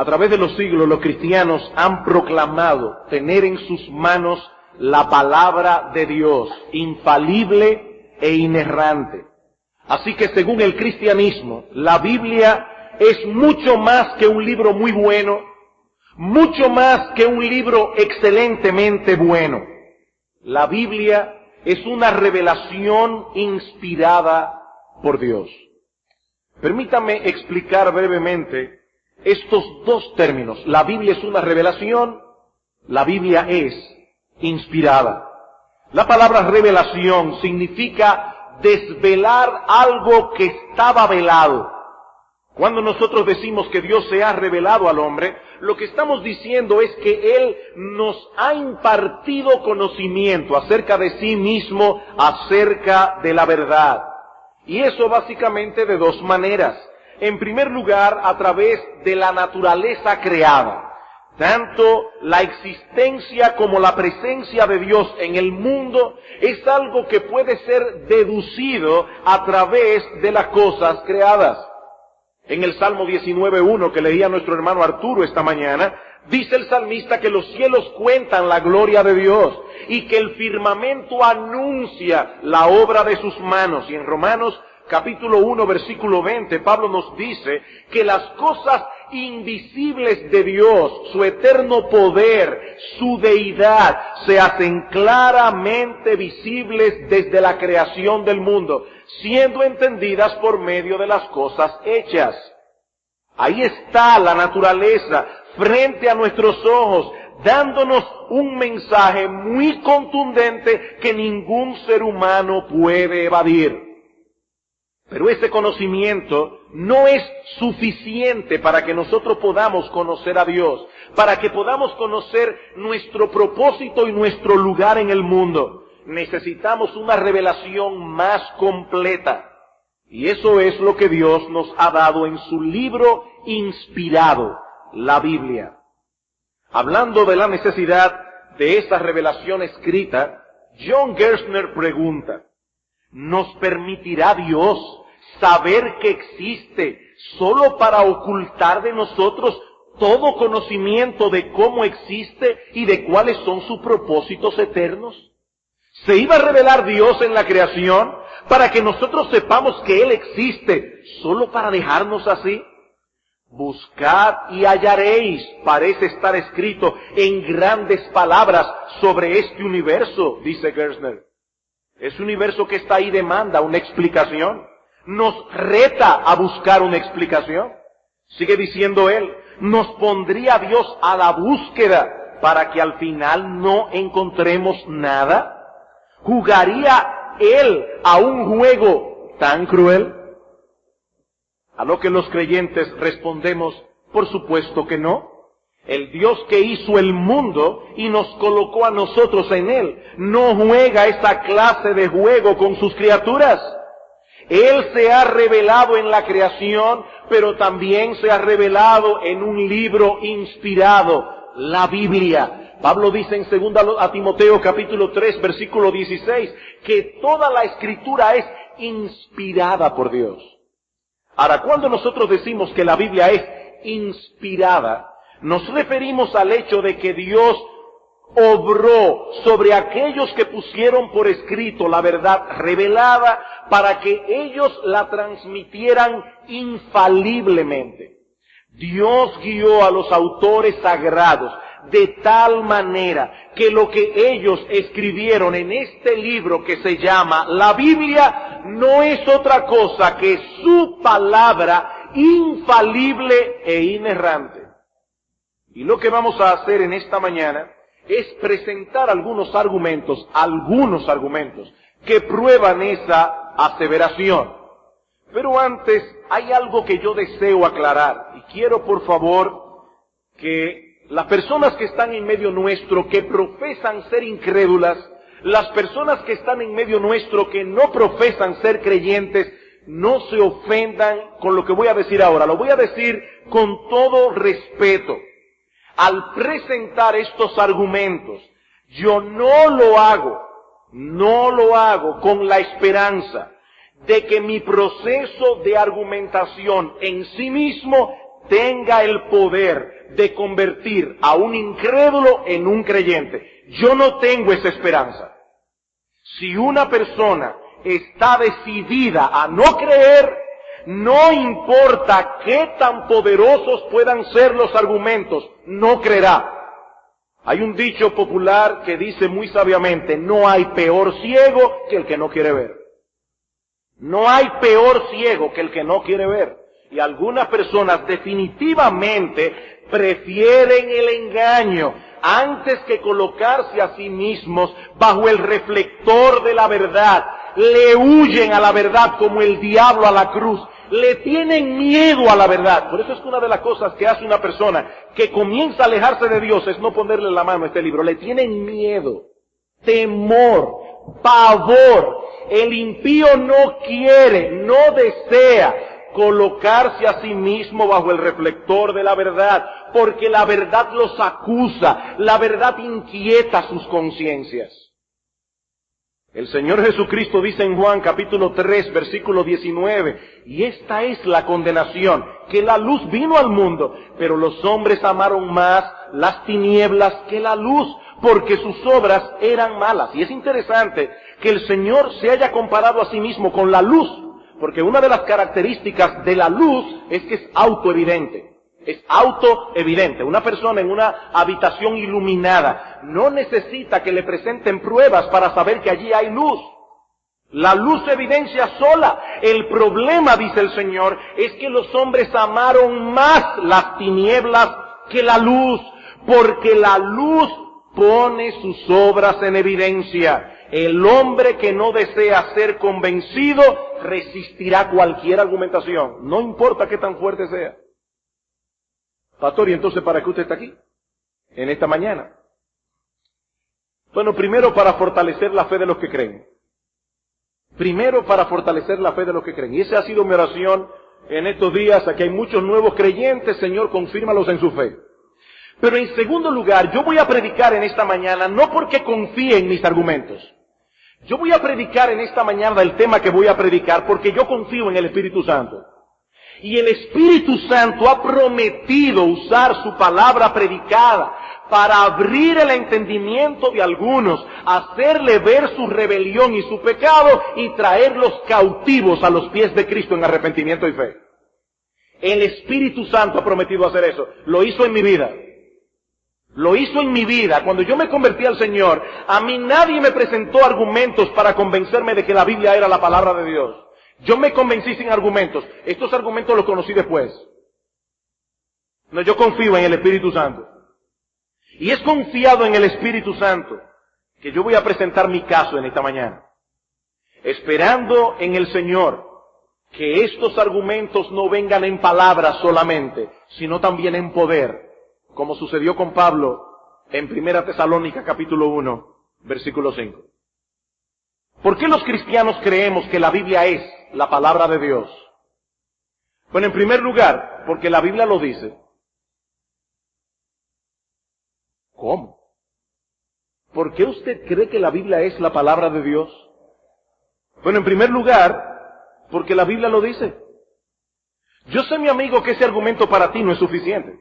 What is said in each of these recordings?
A través de los siglos, los cristianos han proclamado tener en sus manos la palabra de Dios, infalible e inerrante. Así que según el cristianismo, la Biblia es mucho más que un libro muy bueno, mucho más que un libro excelentemente bueno. La Biblia es una revelación inspirada por Dios. Permítame explicar brevemente estos dos términos. La Biblia es una revelación, la Biblia es inspirada. La palabra revelación significa desvelar algo que estaba velado. Cuando nosotros decimos que Dios se ha revelado al hombre, lo que estamos diciendo es que Él nos ha impartido conocimiento acerca de sí mismo, acerca de la verdad. Y eso básicamente de dos maneras. En primer lugar, a través de la naturaleza creada. Tanto la existencia como la presencia de Dios en el mundo es algo que puede ser deducido a través de las cosas creadas. En el Salmo 19:1 que leía nuestro hermano Arturo esta mañana, dice el salmista que los cielos cuentan la gloria de Dios y que el firmamento anuncia la obra de sus manos. Y en Romanos capítulo 1 versículo 20, Pablo nos dice que las cosas invisibles de Dios, su eterno poder, su deidad, se hacen claramente visibles desde la creación del mundo, siendo entendidas por medio de las cosas hechas. Ahí está la naturaleza frente a nuestros ojos, dándonos un mensaje muy contundente que ningún ser humano puede evadir. Pero ese conocimiento no es suficiente para que nosotros podamos conocer a Dios, para que podamos conocer nuestro propósito y nuestro lugar en el mundo. Necesitamos una revelación más completa. Y eso es lo que Dios nos ha dado en su libro inspirado, la Biblia. Hablando de la necesidad de esa revelación escrita, John Gerstner pregunta, ¿nos permitirá Dios saber que existe solo para ocultar de nosotros todo conocimiento de cómo existe y de cuáles son sus propósitos eternos? ¿Se iba a revelar Dios en la creación para que nosotros sepamos que Él existe solo para dejarnos así? Buscad y hallaréis, parece estar escrito en grandes palabras sobre este universo, dice Gerstner. Ese universo que está ahí demanda una explicación. Nos reta a buscar una explicación. Sigue diciendo él, nos pondría Dios a la búsqueda para que al final no encontremos nada. ¿Jugaría Él a un juego tan cruel? A lo que los creyentes respondemos, por supuesto que no. El Dios que hizo el mundo y nos colocó a nosotros en él, no juega esa clase de juego con sus criaturas. Él se ha revelado en la creación, pero también se ha revelado en un libro inspirado, la Biblia. Pablo dice en 2 Timoteo capítulo 3 versículo 16, que toda la escritura es inspirada por Dios. Ahora, cuando nosotros decimos que la Biblia es inspirada, nos referimos al hecho de que Dios obró sobre aquellos que pusieron por escrito la verdad revelada para que ellos la transmitieran infaliblemente. Dios guió a los autores sagrados de tal manera que lo que ellos escribieron en este libro que se llama la Biblia no es otra cosa que su palabra infalible e inerrante. Y lo que vamos a hacer en esta mañana es presentar algunos argumentos que prueban esa aseveración. Pero antes hay algo que yo deseo aclarar y quiero por favor que las personas que están en medio nuestro, que profesan ser incrédulas, las personas que están en medio nuestro que no profesan ser creyentes, no se ofendan con lo que voy a decir ahora. Lo voy a decir con todo respeto. Al presentar estos argumentos, yo no lo hago con la esperanza de que mi proceso de argumentación en sí mismo tenga el poder de convertir a un incrédulo en un creyente. Yo no tengo esa esperanza. Si una persona está decidida a no creer, no importa qué tan poderosos puedan ser los argumentos, no creerá. Hay un dicho popular que dice muy sabiamente, no hay peor ciego que el que no quiere ver. No hay peor ciego que el que no quiere ver. Y algunas personas definitivamente prefieren el engaño antes que colocarse a sí mismos bajo el reflector de la verdad. Le huyen a la verdad como el diablo a la cruz. Le tienen miedo a la verdad. Por eso es que una de las cosas que hace una persona que comienza a alejarse de Dios es no ponerle la mano a este libro. Le tienen miedo, temor, pavor. El impío no quiere, no desea colocarse a sí mismo bajo el reflector de la verdad, porque la verdad los acusa, la verdad inquieta sus conciencias. El Señor Jesucristo dice en Juan capítulo 3, versículo 19, y esta es la condenación, que la luz vino al mundo, pero los hombres amaron más las tinieblas que la luz, porque sus obras eran malas. Y es interesante que el Señor se haya comparado a sí mismo con la luz, porque una de las características de la luz es que es autoevidente. Es autoevidente. Una persona en una habitación iluminada no necesita que le presenten pruebas para saber que allí hay luz. La luz se evidencia sola. El problema, dice el Señor, es que los hombres amaron más las tinieblas que la luz, porque la luz pone sus obras en evidencia. El hombre que no desea ser convencido resistirá cualquier argumentación, no importa qué tan fuerte sea. Pastor, ¿y entonces para qué usted está aquí? En esta mañana. Bueno, primero para fortalecer la fe de los que creen. Primero para fortalecer la fe de los que creen. Y esa ha sido mi oración en estos días. Aquí hay muchos nuevos creyentes. Señor, confírmalos en su fe. Pero en segundo lugar, yo voy a predicar en esta mañana no porque confíe en mis argumentos. Yo voy a predicar en esta mañana el tema que voy a predicar porque yo confío en el Espíritu Santo. Y el Espíritu Santo ha prometido usar su palabra predicada para abrir el entendimiento de algunos, hacerle ver su rebelión y su pecado y traerlos cautivos a los pies de Cristo en arrepentimiento y fe. El Espíritu Santo ha prometido hacer eso. Lo hizo en mi vida. Lo hizo en mi vida. Cuando yo me convertí al Señor, a mí nadie me presentó argumentos para convencerme de que la Biblia era la palabra de Dios. Yo me convencí sin argumentos. Estos argumentos los conocí después. No, yo confío en el Espíritu Santo. Y es confiado en el Espíritu Santo que yo voy a presentar mi caso en esta mañana. Esperando en el Señor que estos argumentos no vengan en palabras solamente, sino también en poder, como sucedió con Pablo en 1 Tesalónica capítulo 1, versículo 5. ¿Por qué los cristianos creemos que la Biblia es la palabra de Dios? Bueno, en primer lugar, porque la Biblia lo dice. ¿Cómo? ¿Por qué usted cree que la Biblia es la palabra de Dios? Bueno, en primer lugar, porque la Biblia lo dice. Yo sé, mi amigo, que ese argumento para ti no es suficiente.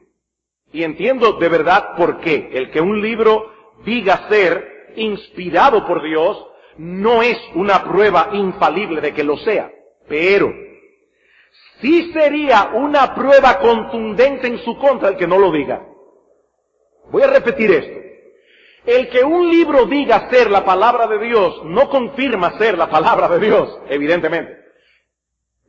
Y entiendo de verdad por qué. El que un libro diga ser inspirado por Dios no es una prueba infalible de que lo sea. Pero sí sería una prueba contundente en su contra el que no lo diga. Voy a repetir esto. El que un libro diga ser la palabra de Dios no confirma ser la palabra de Dios, evidentemente.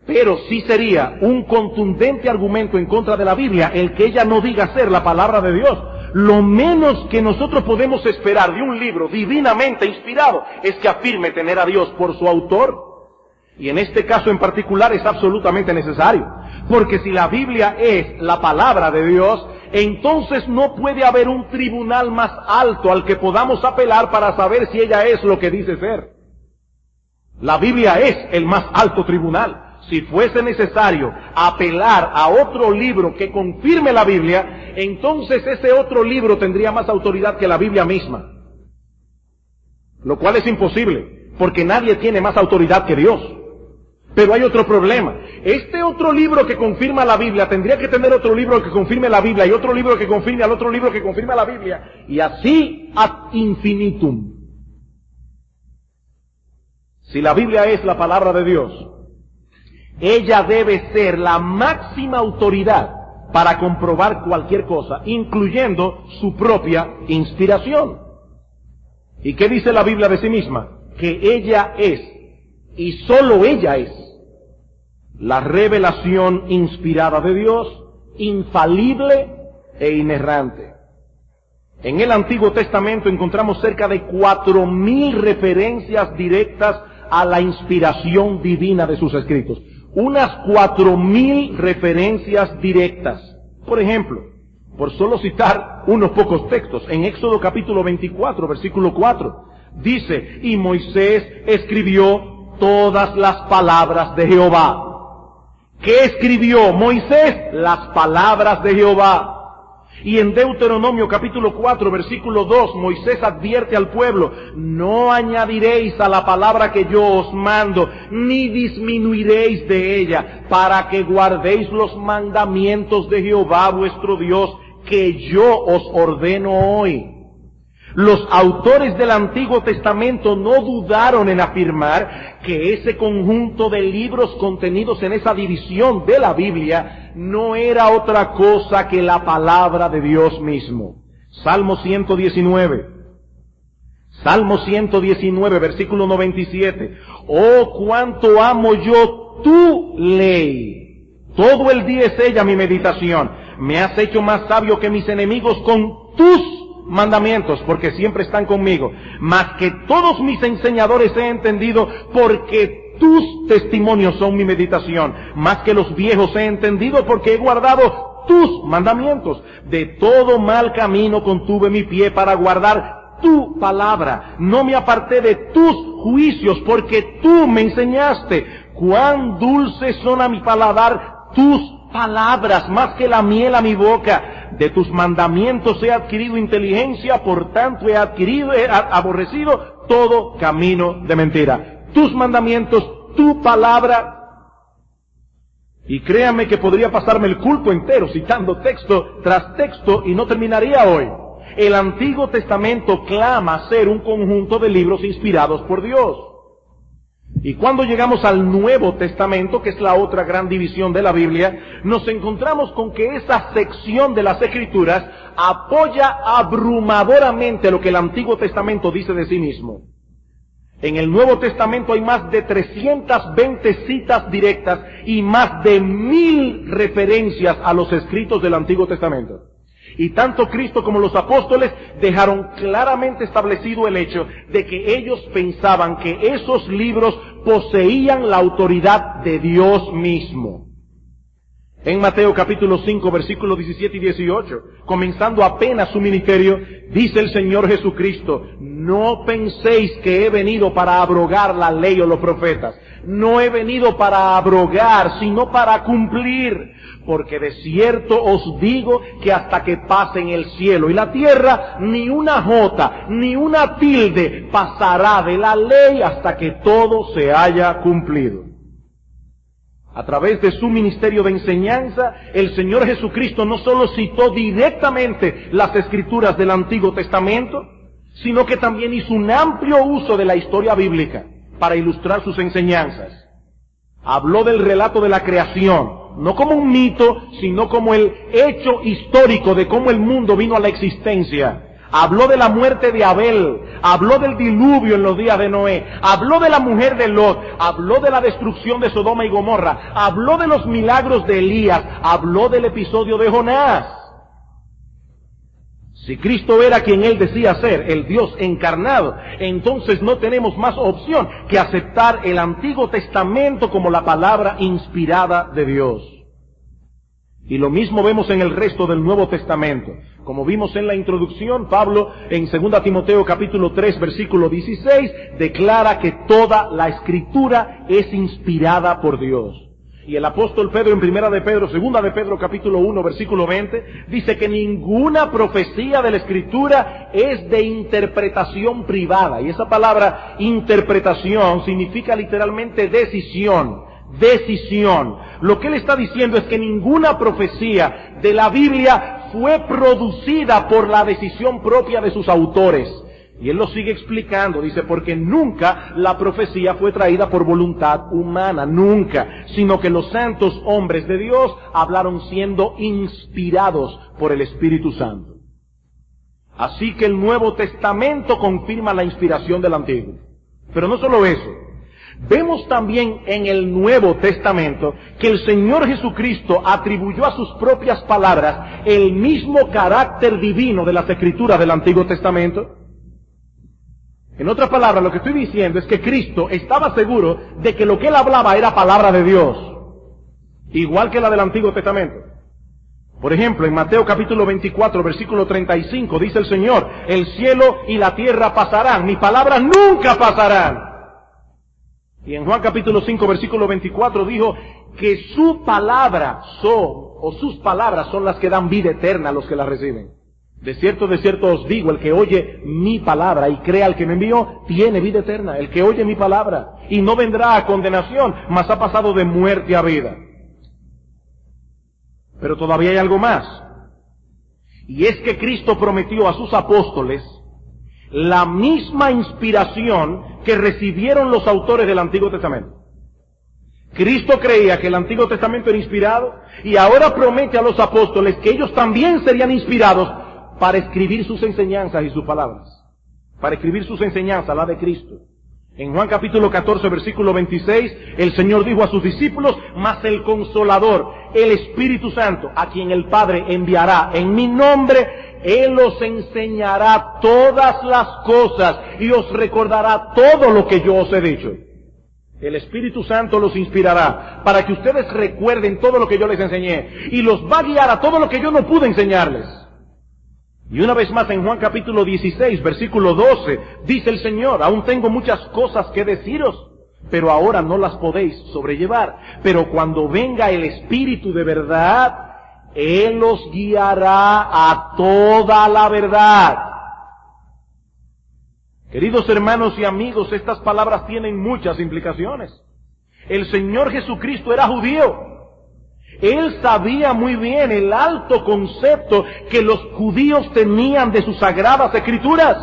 Pero sí sería un contundente argumento en contra de la Biblia el que ella no diga ser la palabra de Dios. Lo menos que nosotros podemos esperar de un libro divinamente inspirado es que afirme tener a Dios por su autor. Y en este caso en particular es absolutamente necesario. Porque si la Biblia es la palabra de Dios, entonces no puede haber un tribunal más alto al que podamos apelar para saber si ella es lo que dice ser. La Biblia es el más alto tribunal. Si fuese necesario apelar a otro libro que confirme la Biblia, entonces ese otro libro tendría más autoridad que la Biblia misma. Lo cual es imposible, porque nadie tiene más autoridad que Dios. Pero hay otro problema. Este otro libro que confirma la Biblia tendría que tener otro libro que confirme la Biblia y otro libro que confirme al otro libro que confirma la Biblia. Y así ad infinitum. Si la Biblia es la palabra de Dios, ella debe ser la máxima autoridad para comprobar cualquier cosa, incluyendo su propia inspiración. ¿Y qué dice la Biblia de sí misma? Que ella es, y sólo ella es, la revelación inspirada de Dios, infalible e inerrante. En el Antiguo Testamento encontramos cerca de 4,000 referencias directas a la inspiración divina de sus escritos. Unas 4,000 referencias directas. Por ejemplo, por solo citar unos pocos textos, en Éxodo capítulo 24, versículo 4, dice, y Moisés escribió todas las palabras de Jehová. ¿Qué escribió Moisés? Las palabras de Jehová. Y en Deuteronomio capítulo 4, versículo 2, Moisés advierte al pueblo, no añadiréis a la palabra que yo os mando, ni disminuiréis de ella, para que guardéis los mandamientos de Jehová vuestro Dios, que yo os ordeno hoy. Los autores del Antiguo Testamento no dudaron en afirmar que ese conjunto de libros contenidos en esa división de la Biblia no era otra cosa que la palabra de Dios mismo. Salmo 119. Salmo 119, versículo 97. Oh, cuánto amo yo tu ley. Todo el día es ella mi meditación. Me has hecho más sabio que mis enemigos con tus mandamientos, porque siempre están conmigo. Más que todos mis enseñadores he entendido, porque tus testimonios son mi meditación. Más que los viejos he entendido, porque he guardado tus mandamientos. De todo mal camino contuve mi pie para guardar tu palabra. No me aparté de tus juicios, porque tú me enseñaste. Cuán dulces son a mi paladar tus palabras, más que la miel a mi boca. De tus mandamientos he adquirido inteligencia, por tanto he aborrecido todo camino de mentira. Tus mandamientos, tu palabra. Y créame que podría pasarme el culto entero citando texto tras texto y no terminaría hoy. El Antiguo Testamento clama ser un conjunto de libros inspirados por Dios. Y cuando llegamos al Nuevo Testamento, que es la otra gran división de la Biblia, nos encontramos con que esa sección de las Escrituras apoya abrumadoramente lo que el Antiguo Testamento dice de sí mismo. En el Nuevo Testamento hay más de 320 citas directas y más de 1000 referencias a los escritos del Antiguo Testamento. Y tanto Cristo como los apóstoles dejaron claramente establecido el hecho de que ellos pensaban que esos libros poseían la autoridad de Dios mismo. En Mateo capítulo 5, versículos 17 y 18, comenzando apenas su ministerio, dice el Señor Jesucristo, no penséis que he venido para abrogar la ley o los profetas. No he venido para abrogar, sino para cumplir. Porque de cierto os digo que hasta que pasen el cielo y la tierra, ni una jota, ni una tilde pasará de la ley hasta que todo se haya cumplido. A través de su ministerio de enseñanza, el Señor Jesucristo no solo citó directamente las Escrituras del Antiguo Testamento, sino que también hizo un amplio uso de la historia bíblica para ilustrar sus enseñanzas. Habló del relato de la creación, no como un mito, sino como el hecho histórico de cómo el mundo vino a la existencia. Habló de la muerte de Abel, habló del diluvio en los días de Noé, habló de la mujer de Lot, habló de la destrucción de Sodoma y Gomorra, habló de los milagros de Elías, habló del episodio de Jonás. Si Cristo era quien Él decía ser, el Dios encarnado, entonces no tenemos más opción que aceptar el Antiguo Testamento como la palabra inspirada de Dios. Y lo mismo vemos en el resto del Nuevo Testamento. Como vimos en la introducción, Pablo en 2 Timoteo capítulo 3 versículo 16 declara que toda la Escritura es inspirada por Dios. Y el apóstol Pedro en 2 de Pedro capítulo 1 versículo 20 dice que ninguna profecía de la Escritura es de interpretación privada. Y esa palabra interpretación significa literalmente decisión, decisión. Lo que él está diciendo es que ninguna profecía de la Biblia fue producida por la decisión propia de sus autores. Y él lo sigue explicando, dice, porque nunca la profecía fue traída por voluntad humana, nunca, sino que los santos hombres de Dios hablaron siendo inspirados por el Espíritu Santo. Así que el Nuevo Testamento confirma la inspiración del Antiguo. Pero no solo eso, vemos también en el Nuevo Testamento que el Señor Jesucristo atribuyó a sus propias palabras el mismo carácter divino de las Escrituras del Antiguo Testamento. En otras palabras, lo que estoy diciendo es que Cristo estaba seguro de que lo que él hablaba era palabra de Dios, igual que la del Antiguo Testamento. Por ejemplo, en Mateo capítulo 24, versículo 35, dice el Señor, el cielo y la tierra pasarán, mis palabras nunca pasarán. Y en Juan capítulo 5, versículo 24 dijo que su palabra sus palabras son las que dan vida eterna a los que las reciben. De cierto os digo, el que oye mi palabra y crea al que me envió, tiene vida eterna. El que oye mi palabra y no vendrá a condenación, mas ha pasado de muerte a vida. Pero todavía hay algo más. Y es que Cristo prometió a sus apóstoles la misma inspiración que recibieron los autores del Antiguo Testamento. Cristo creía que el Antiguo Testamento era inspirado y ahora promete a los apóstoles que ellos también serían inspirados para escribir sus enseñanzas y sus palabras. Para escribir sus enseñanzas, la de Cristo. En Juan capítulo 14, versículo 26, el Señor dijo a sus discípulos, mas el Consolador, el Espíritu Santo, a quien el Padre enviará en mi nombre, Él os enseñará todas las cosas y os recordará todo lo que yo os he dicho. El Espíritu Santo los inspirará para que ustedes recuerden todo lo que yo les enseñé y los va a guiar a todo lo que yo no pude enseñarles. Y una vez más en Juan capítulo 16, versículo 12, dice el Señor, aún tengo muchas cosas que deciros, pero ahora no las podéis sobrellevar. Pero cuando venga el Espíritu de verdad, Él os guiará a toda la verdad. Queridos hermanos y amigos, estas palabras tienen muchas implicaciones. El Señor Jesucristo era judío. Él sabía muy bien el alto concepto que los judíos tenían de sus sagradas escrituras.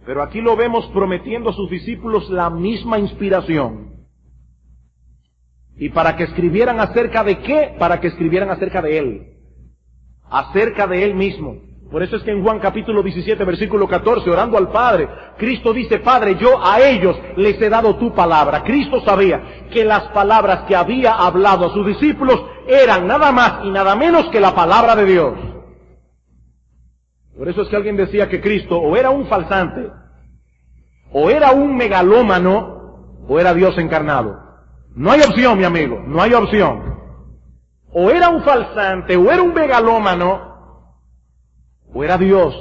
Pero aquí lo vemos prometiendo a sus discípulos la misma inspiración. ¿Y para que escribieran acerca de qué? Para que escribieran acerca de Él. Acerca de Él mismo. Por eso es que en Juan capítulo 17, versículo 14, orando al Padre, Cristo dice, Padre, yo a ellos les he dado tu palabra. Cristo sabía que las palabras que había hablado a sus discípulos eran nada más y nada menos que la palabra de Dios. Por eso es que alguien decía que Cristo o era un falsante, o era un megalómano, o era Dios encarnado. No hay opción, mi amigo, no hay opción. O era un falsante, o era un megalómano, o era Dios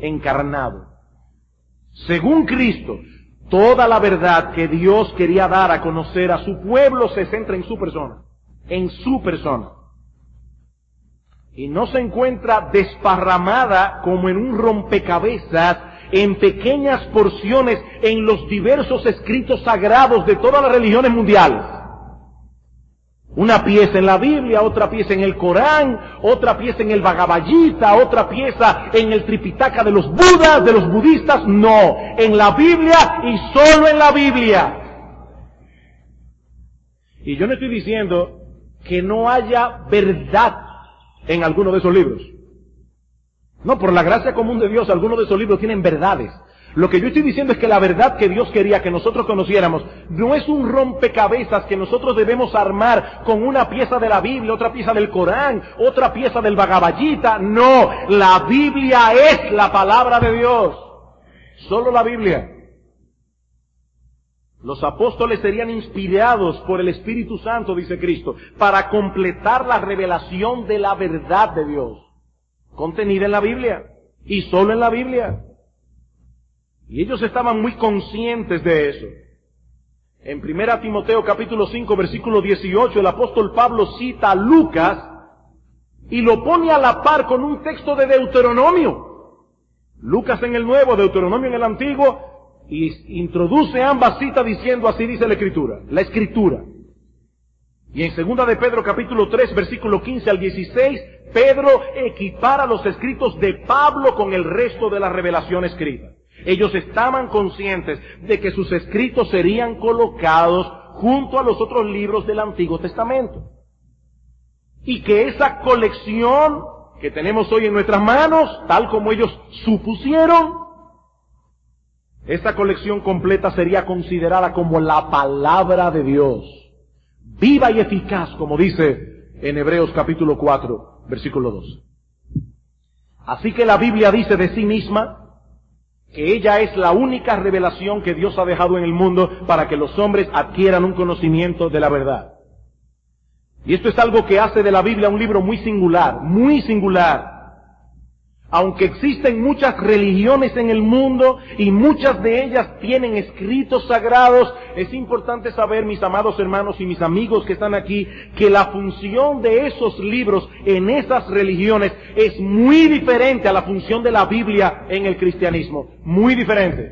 encarnado. Según Cristo, toda la verdad que Dios quería dar a conocer a su pueblo se centra en su persona. En su persona. Y no se encuentra desparramada como en un rompecabezas, en pequeñas porciones en los diversos escritos sagrados de todas las religiones mundiales. Una pieza en la Biblia, otra pieza en el Corán, otra pieza en el Bhagavad Gita, otra pieza en el Tripitaka de los Budas, de los budistas. No, en la Biblia y solo en la Biblia. Y yo no estoy diciendo que no haya verdad en alguno de esos libros. No, por la gracia común de Dios, algunos de esos libros tienen verdades. Lo que yo estoy diciendo es que la verdad que Dios quería que nosotros conociéramos no es un rompecabezas que nosotros debemos armar con una pieza de la Biblia, otra pieza del Corán, otra pieza del Bhagavad Gita. No, la Biblia es la palabra de Dios. Solo la Biblia. Los apóstoles serían inspirados por el Espíritu Santo, dice Cristo, para completar la revelación de la verdad de Dios, contenida en la Biblia, y solo en la Biblia. Y ellos estaban muy conscientes de eso. En 1 Timoteo capítulo 5, versículo 18, el apóstol Pablo cita a Lucas y lo pone a la par con un texto de Deuteronomio. Lucas en el Nuevo, Deuteronomio en el Antiguo, y introduce ambas citas diciendo así dice la Escritura. Y en 2 de Pedro capítulo 3 versículo 15 al 16, Pedro equipara los escritos de Pablo con el resto de la revelación escrita. Ellos estaban conscientes de que sus escritos serían colocados junto a los otros libros del Antiguo Testamento. Y que esa colección que tenemos hoy en nuestras manos, tal como ellos supusieron, esta colección completa sería considerada como la palabra de Dios, viva y eficaz, como dice en Hebreos capítulo 4, versículo 12. Así que la Biblia dice de sí misma que ella es la única revelación que Dios ha dejado en el mundo para que los hombres adquieran un conocimiento de la verdad. Y esto es algo que hace de la Biblia un libro muy singular, muy singular. Aunque existen muchas religiones en el mundo y muchas de ellas tienen escritos sagrados, es importante saber, mis amados hermanos y mis amigos que están aquí, que la función de esos libros en esas religiones es muy diferente a la función de la Biblia en el cristianismo. Muy diferente.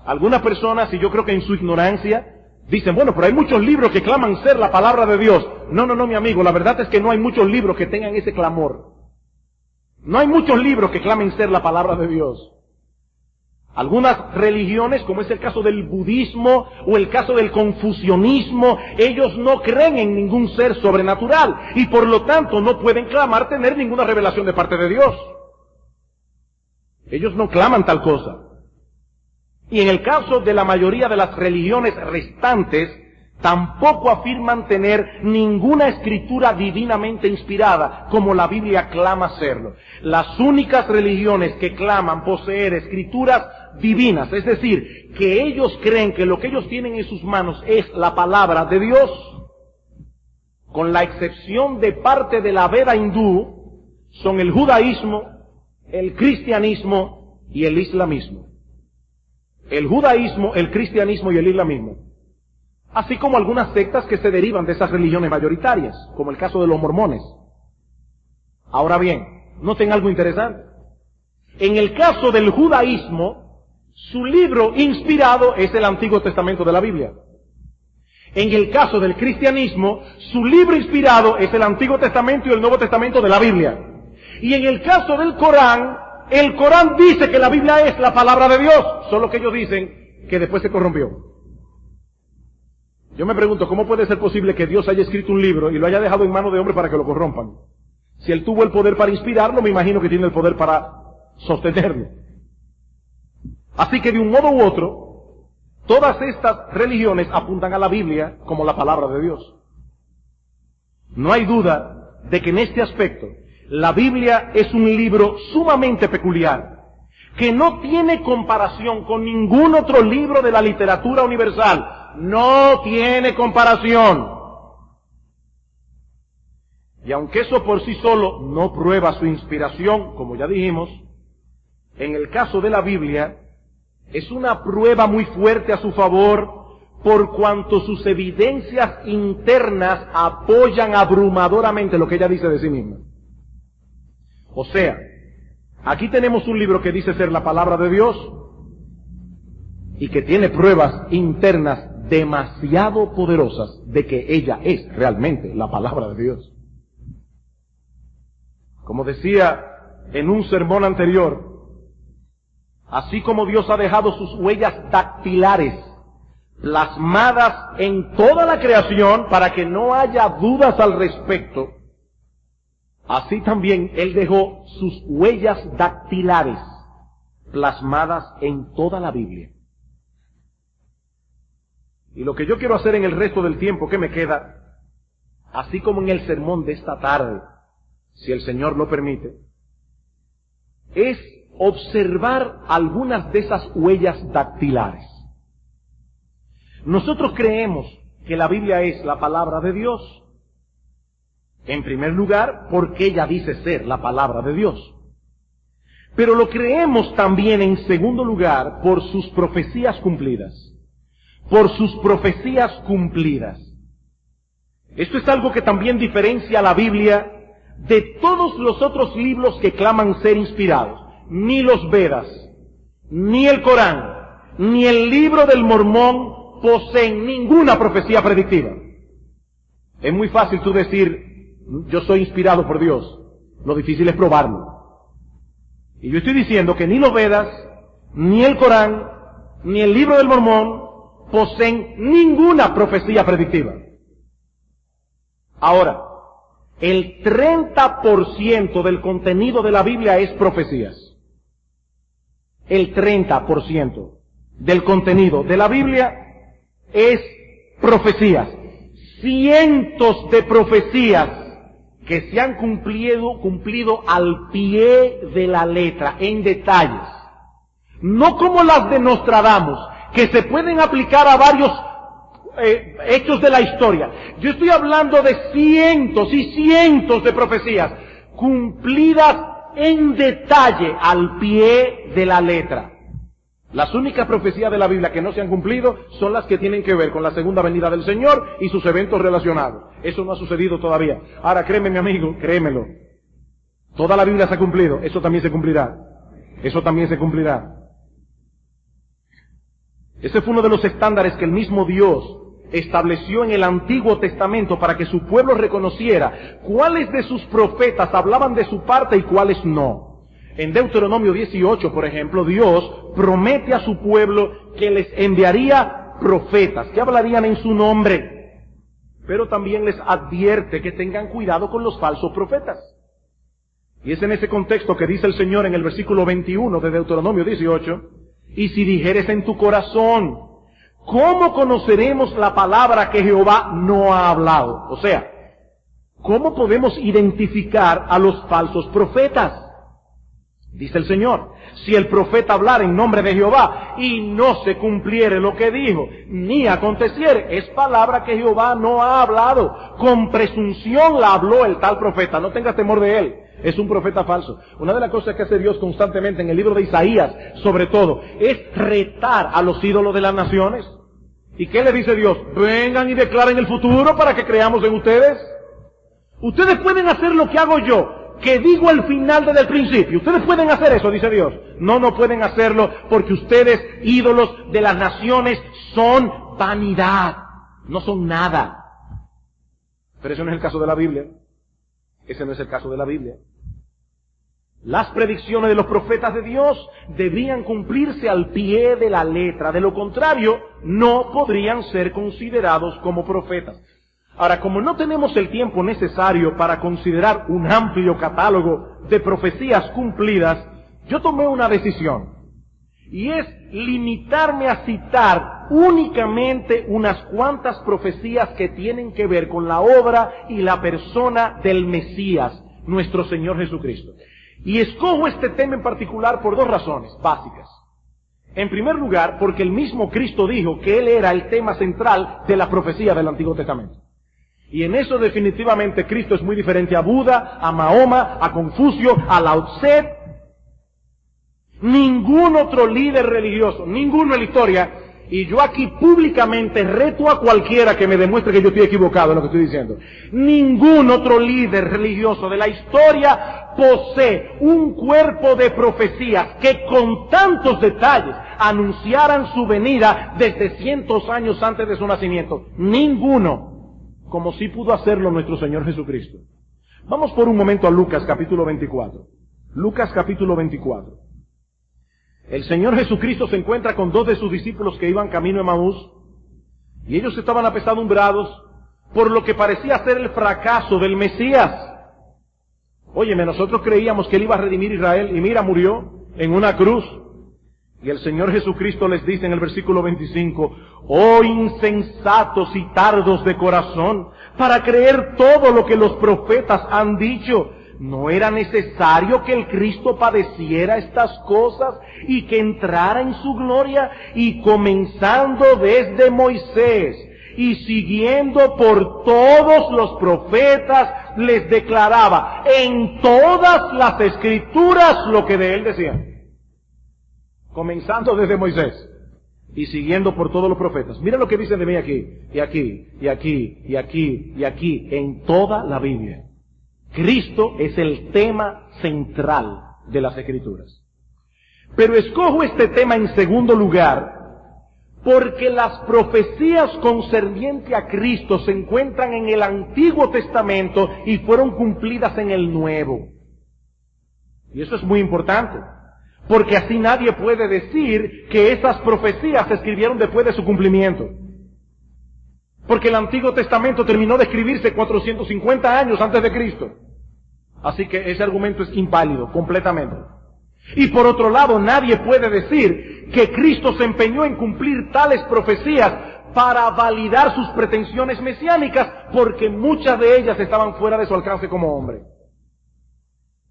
Algunas personas, y yo creo que en su ignorancia, dicen, bueno, pero hay muchos libros que claman ser la palabra de Dios. No, mi amigo, la verdad es que no hay muchos libros que tengan ese clamor. No hay muchos libros que clamen ser la palabra de Dios. Algunas religiones, como es el caso del budismo o el caso del confucianismo, ellos no creen en ningún ser sobrenatural y por lo tanto no pueden clamar tener ninguna revelación de parte de Dios. Ellos no claman tal cosa. Y en el caso de la mayoría de las religiones restantes, tampoco afirman tener ninguna escritura divinamente inspirada, como la Biblia clama serlo. Las únicas religiones que claman poseer escrituras divinas, es decir, que ellos creen que lo que ellos tienen en sus manos es la palabra de Dios, con la excepción de parte de la Veda hindú, son el judaísmo, el cristianismo y el islamismo. El judaísmo, el cristianismo y el islamismo. Así como algunas sectas que se derivan de esas religiones mayoritarias, como el caso de los mormones. Ahora bien, noten algo interesante. En el caso del judaísmo, su libro inspirado es el Antiguo Testamento de la Biblia. En el caso del cristianismo, su libro inspirado es el Antiguo Testamento y el Nuevo Testamento de la Biblia. Y en el caso del Corán, el Corán dice que la Biblia es la palabra de Dios, solo que ellos dicen que después se corrompió. Yo me pregunto, ¿cómo puede ser posible que Dios haya escrito un libro y lo haya dejado en manos de hombres para que lo corrompan? Si Él tuvo el poder para inspirarlo, me imagino que tiene el poder para sostenerlo. Así que de un modo u otro, todas estas religiones apuntan a la Biblia como la palabra de Dios. No hay duda de que en este aspecto, la Biblia es un libro sumamente peculiar, que no tiene comparación con ningún otro libro de la literatura universal. No tiene comparación. Y aunque eso por sí solo no prueba su inspiración, como ya dijimos, en el caso de la Biblia, es una prueba muy fuerte a su favor, por cuanto sus evidencias internas apoyan abrumadoramente lo que ella dice de sí misma. O sea, aquí tenemos un libro que dice ser la palabra de Dios y que tiene pruebas internas demasiado poderosas de que ella es realmente la palabra de Dios. Como decía en un sermón anterior, así como Dios ha dejado sus huellas dactilares plasmadas en toda la creación para que no haya dudas al respecto, así también Él dejó sus huellas dactilares plasmadas en toda la Biblia. Y lo que yo quiero hacer en el resto del tiempo que me queda, así como en el sermón de esta tarde, si el Señor lo permite, es observar algunas de esas huellas dactilares. Nosotros creemos que la Biblia es la palabra de Dios. En primer lugar, porque ella dice ser la palabra de Dios. Pero lo creemos también en segundo lugar por sus profecías cumplidas. Por sus profecías cumplidas. Esto es algo que también diferencia a la Biblia de todos los otros libros que claman ser inspirados. Ni los Vedas, ni el Corán, ni el libro del Mormón poseen ninguna profecía predictiva. Es muy fácil tú decir, yo soy inspirado por Dios. Lo difícil es probarlo. Y yo estoy diciendo que ni los Vedas, ni el Corán, ni el libro del Mormón poseen ninguna profecía predictiva. Ahora, el 30% del contenido de la Biblia es profecías. El 30% del contenido de la Biblia es profecías. Cientos de profecías que se han cumplido al pie de la letra, en detalles. No como las de Nostradamus, que se pueden aplicar a varios hechos de la historia. Yo estoy hablando de cientos y cientos de profecías cumplidas en detalle al pie de la letra. Las únicas profecías de la Biblia que no se han cumplido son las que tienen que ver con la segunda venida del Señor y sus eventos relacionados. Eso no ha sucedido todavía. Ahora, créeme, mi amigo, créemelo. Toda la Biblia se ha cumplido. Eso también se cumplirá. Eso también se cumplirá. Ese fue uno de los estándares que el mismo Dios estableció en el Antiguo Testamento para que su pueblo reconociera cuáles de sus profetas hablaban de su parte y cuáles no. En Deuteronomio 18, por ejemplo, Dios promete a su pueblo que les enviaría profetas que hablarían en su nombre, pero también les advierte que tengan cuidado con los falsos profetas. Y es en ese contexto que dice el Señor en el versículo 21 de Deuteronomio 18, y si dijeres en tu corazón, ¿cómo conoceremos la palabra que Jehová no ha hablado? O sea, ¿cómo podemos identificar a los falsos profetas? Dice el Señor, si el profeta hablara en nombre de Jehová y no se cumpliere lo que dijo, ni aconteciere, es palabra que Jehová no ha hablado. Con presunción la habló el tal profeta, no tengas temor de él. Es un profeta falso. Una de las cosas que hace Dios constantemente en el libro de Isaías, sobre todo, es retar a los ídolos de las naciones. ¿Y qué le dice Dios? Vengan y declaren el futuro para que creamos en ustedes. Ustedes pueden hacer lo que hago yo, que digo al final desde el principio. Ustedes pueden hacer eso, dice Dios. No, no pueden hacerlo porque ustedes, ídolos de las naciones, son vanidad. No son nada. Pero ese no es el caso de la Biblia. Ese no es el caso de la Biblia. Las predicciones de los profetas de Dios debían cumplirse al pie de la letra. De lo contrario, no podrían ser considerados como profetas. Ahora, como no tenemos el tiempo necesario para considerar un amplio catálogo de profecías cumplidas, yo tomé una decisión. Y es limitarme a citar únicamente unas cuantas profecías que tienen que ver con la obra y la persona del Mesías, nuestro Señor Jesucristo. Y escojo este tema en particular por dos razones básicas. En primer lugar, porque el mismo Cristo dijo que Él era el tema central de la profecía del Antiguo Testamento. Y en eso definitivamente Cristo es muy diferente a Buda, a Mahoma, a Confucio, a Lao Tse. Ningún otro líder religioso, ninguno en la historia, y yo aquí públicamente reto a cualquiera que me demuestre que yo estoy equivocado en lo que estoy diciendo. Ningún otro líder religioso de la historia posee un cuerpo de profecías que con tantos detalles anunciaran su venida desde cientos años antes de su nacimiento. Ninguno, como sí pudo hacerlo nuestro Señor Jesucristo. Vamos por un momento a Lucas capítulo 24. Lucas capítulo 24. El Señor Jesucristo se encuentra con dos de sus discípulos que iban camino a Emaús, y ellos estaban apesadumbrados por lo que parecía ser el fracaso del Mesías. Óyeme, nosotros creíamos que Él iba a redimir a Israel, y mira, murió en una cruz. Y el Señor Jesucristo les dice en el versículo 25, oh insensatos y tardos de corazón, para creer todo lo que los profetas han dicho. ¿No era necesario que el Cristo padeciera estas cosas y que entrara en su gloria? Y comenzando desde Moisés y siguiendo por todos los profetas, les declaraba en todas las escrituras lo que de él decían. Comenzando desde Moisés y siguiendo por todos los profetas. Mira lo que dice de mí aquí, y aquí, y aquí, y aquí, y aquí, en toda la Biblia. Cristo es el tema central de las Escrituras. Pero escojo este tema en segundo lugar porque las profecías concernientes a Cristo se encuentran en el Antiguo Testamento y fueron cumplidas en el Nuevo. Y eso es muy importante, porque así nadie puede decir que esas profecías se escribieron después de su cumplimiento. Porque el Antiguo Testamento terminó de escribirse 450 años antes de Cristo. Así que ese argumento es inválido, completamente. Y por otro lado, nadie puede decir que Cristo se empeñó en cumplir tales profecías para validar sus pretensiones mesiánicas, porque muchas de ellas estaban fuera de su alcance como hombre.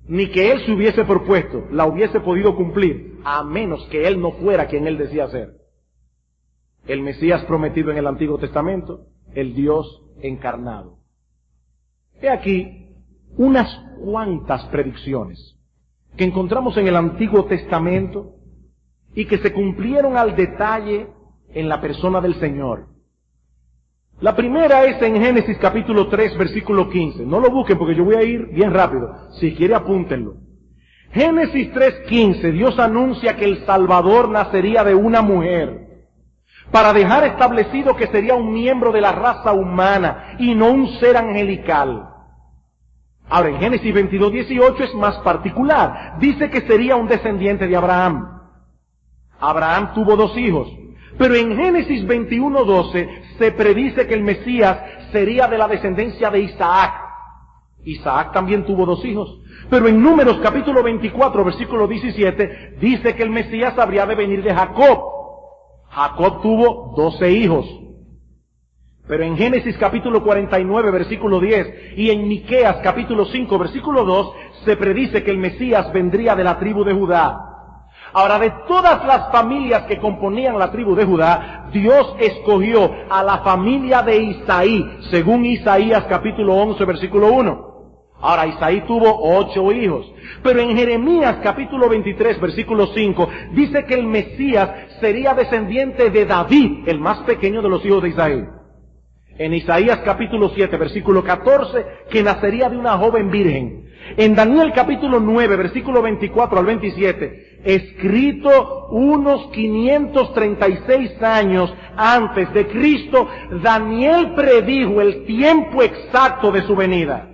Ni que Él se hubiese propuesto, la hubiese podido cumplir, a menos que Él no fuera quien Él decía ser. El Mesías prometido en el Antiguo Testamento, el Dios encarnado. He aquí unas cuantas predicciones que encontramos en el Antiguo Testamento y que se cumplieron al detalle en la persona del Señor. La primera es en Génesis capítulo 3, versículo 15. No lo busquen porque yo voy a ir bien rápido. Si quiere apúntenlo. Génesis 3:15, Dios anuncia que el Salvador nacería de una mujer, para dejar establecido que sería un miembro de la raza humana y no un ser angelical. Ahora, en Génesis 22:18 es más particular. Dice que sería un descendiente de Abraham. Abraham tuvo 2 hijos. Pero en Génesis 21:12 se predice que el Mesías sería de la descendencia de Isaac. Isaac también tuvo 2 hijos. Pero en Números capítulo 24, versículo 17, dice que el Mesías habría de venir de Jacob. Jacob tuvo 12 hijos. Pero en Génesis capítulo 49, versículo 10, y en Miqueas capítulo 5, versículo 2, se predice que el Mesías vendría de la tribu de Judá. Ahora, de todas las familias que componían la tribu de Judá, Dios escogió a la familia de Isaí, según Isaías capítulo 11, versículo 1. Ahora, Isaí tuvo 8 hijos. Pero en Jeremías capítulo 23, versículo 5, dice que el Mesías sería descendiente de David, el más pequeño de los hijos de Isaí. En Isaías capítulo 7, versículo 14, que nacería de una joven virgen. En Daniel capítulo 9, versículo 24 al 27, escrito unos 536 años antes de Cristo, Daniel predijo el tiempo exacto de su venida.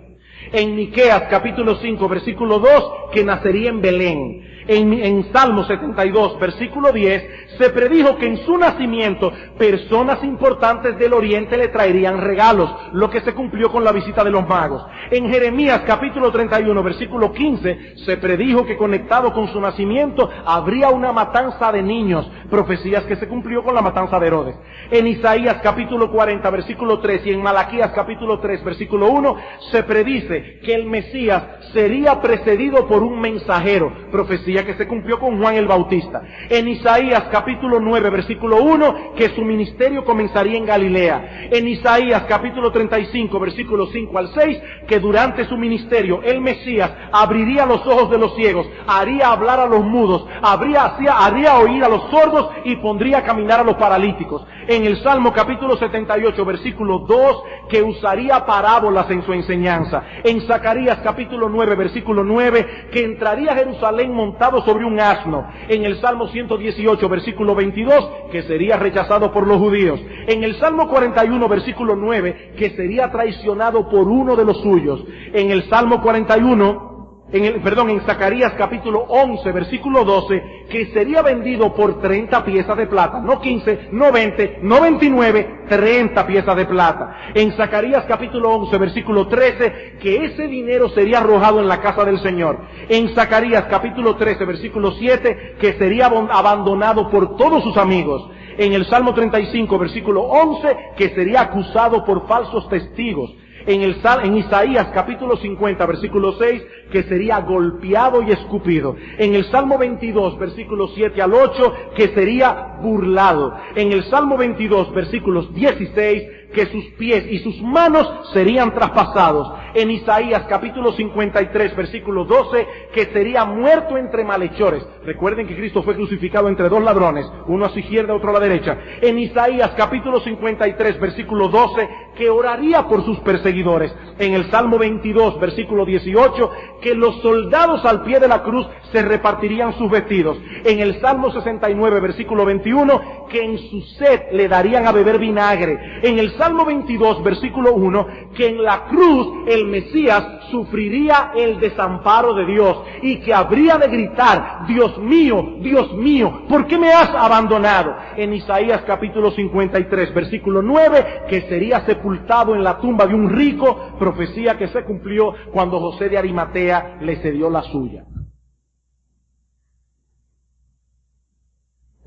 En Miqueas capítulo 5, versículo 2, que nacería en Belén. En Salmo 72, versículo 10, se predijo que en su nacimiento personas importantes del oriente le traerían regalos, lo que se cumplió con la visita de los magos. En Jeremías capítulo 31, versículo 15, se predijo que conectado con su nacimiento habría una matanza de niños, profecías que se cumplió con la matanza de Herodes. En Isaías capítulo 40, versículo 3 y en Malaquías capítulo 3, versículo 1, se predice que el Mesías sería precedido por un mensajero, profecía que se cumplió con Juan el Bautista. En Isaías capítulo 9, versículo 1, que su ministerio comenzaría en Galilea. En Isaías capítulo 35, versículos 5 al 6, que durante su ministerio el Mesías abriría los ojos de los ciegos, haría hablar a los mudos, haría oír a los sordos y pondría a caminar a los paralíticos. En el Salmo capítulo 78, versículo 2, que usaría parábolas en su enseñanza. En Zacarías capítulo 9, versículo 9, que entraría a Jerusalén montado sobre un asno. En el Salmo 118, versículo 22, que sería rechazado por los judíos. En el Salmo 41, versículo 9, que sería traicionado por uno de los suyos. En el Salmo 41, en Zacarías capítulo 11, versículo 12, que sería vendido por 30 piezas de plata, no 15, no 20, no 29, 30 piezas de plata. En Zacarías capítulo 11, versículo 13, que ese dinero sería arrojado en la casa del Señor. En Zacarías capítulo 13, versículo 7, que sería abandonado por todos sus amigos. En el Salmo 35, versículo 11, que sería acusado por falsos testigos. En Isaías capítulo 50, versículo 6, que sería golpeado y escupido. En el Salmo 22, versículos 7 al 8, que sería burlado. En el Salmo 22, versículos 16, que sus pies y sus manos serían traspasados. En Isaías capítulo 53, versículo 12, que sería muerto entre malhechores. Recuerden que Cristo fue crucificado entre 2 ladrones, uno a su izquierda, otro a la derecha. En Isaías capítulo 53, versículo 12, que oraría por sus perseguidores. En el Salmo 22, versículo 18, que los soldados al pie de la cruz se repartirían sus vestidos. En el Salmo 69, versículo 21, que en su sed le darían a beber vinagre. En el Salmo 22, versículo 1, que en la cruz el Mesías sufriría el desamparo de Dios y que habría de gritar: Dios mío, ¿por qué me has abandonado? En Isaías capítulo 53, versículo 9, que sería sepultado en la tumba de un rico, profecía que se cumplió cuando José de Arimatea le cedió la suya.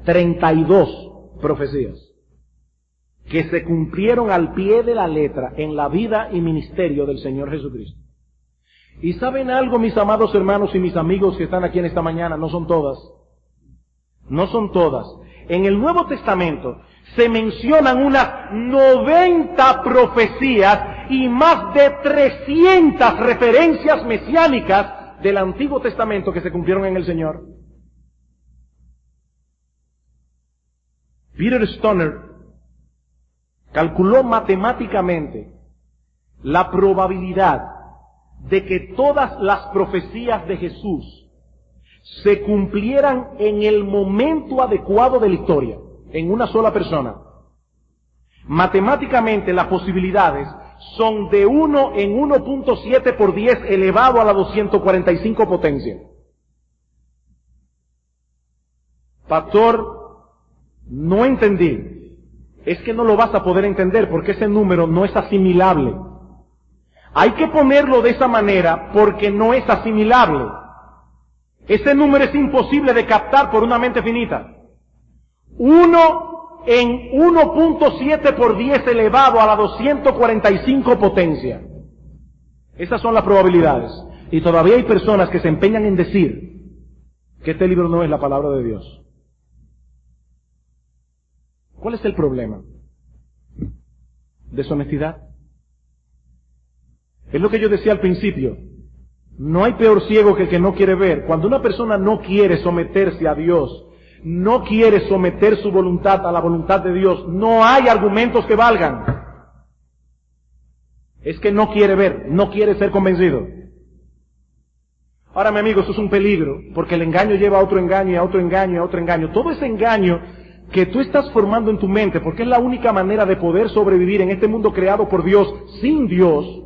32 profecías que se cumplieron al pie de la letra en la vida y ministerio del Señor Jesucristo. Y ¿saben algo, mis amados hermanos y mis amigos que están aquí en esta mañana? No son todas. No son todas. En el Nuevo Testamento se mencionan unas 90 profecías y más de 300 referencias mesiánicas del Antiguo Testamento que se cumplieron en el Señor. Peter Stoner calculó matemáticamente la probabilidad de que todas las profecías de Jesús se cumplieran en el momento adecuado de la historia, en una sola persona. Matemáticamente las posibilidades son de 1 en 1.7 por 10 elevado a la 245 potencia. Pastor, no entendí. Es que no lo vas a poder entender porque ese número no es asimilable. Hay que ponerlo de esa manera porque no es asimilable. Ese número es imposible de captar por una mente finita. 1 en 1.7 por 10 elevado a la 245 potencia. Esas son las probabilidades. Y todavía hay personas que se empeñan en decir que este libro no es la palabra de Dios. ¿Cuál es el problema? Deshonestidad. Es lo que yo decía al principio. No hay peor ciego que el que no quiere ver. Cuando una persona no quiere someterse a Dios, no quiere someter su voluntad a la voluntad de Dios, no hay argumentos que valgan. Es que no quiere ver, no quiere ser convencido. Ahora, mi amigo, eso es un peligro, porque el engaño lleva a otro engaño y a otro engaño y a otro engaño. Todo ese engaño que tú estás formando en tu mente, porque es la única manera de poder sobrevivir en este mundo creado por Dios, sin Dios,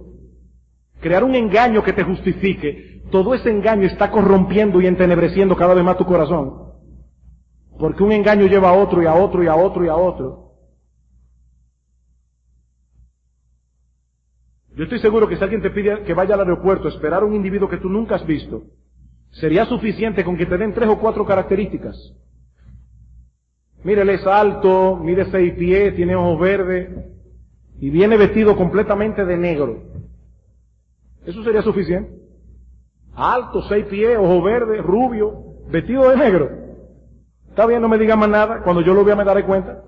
crear un engaño que te justifique, todo ese engaño está corrompiendo y entenebreciendo cada vez más tu corazón. Porque un engaño lleva a otro y a otro y a otro y a otro. Yo estoy seguro que si alguien te pide que vaya al aeropuerto a esperar a un individuo que tú nunca has visto, sería suficiente con que te den 3 o 4 características. Mire, él es alto, mide 6 pies, tiene ojos verdes y viene vestido completamente de negro. Eso sería suficiente. Alto, 6 pies, ojos verdes, rubio, vestido de negro. Está bien, no me diga más nada, cuando yo lo vea me daré cuenta.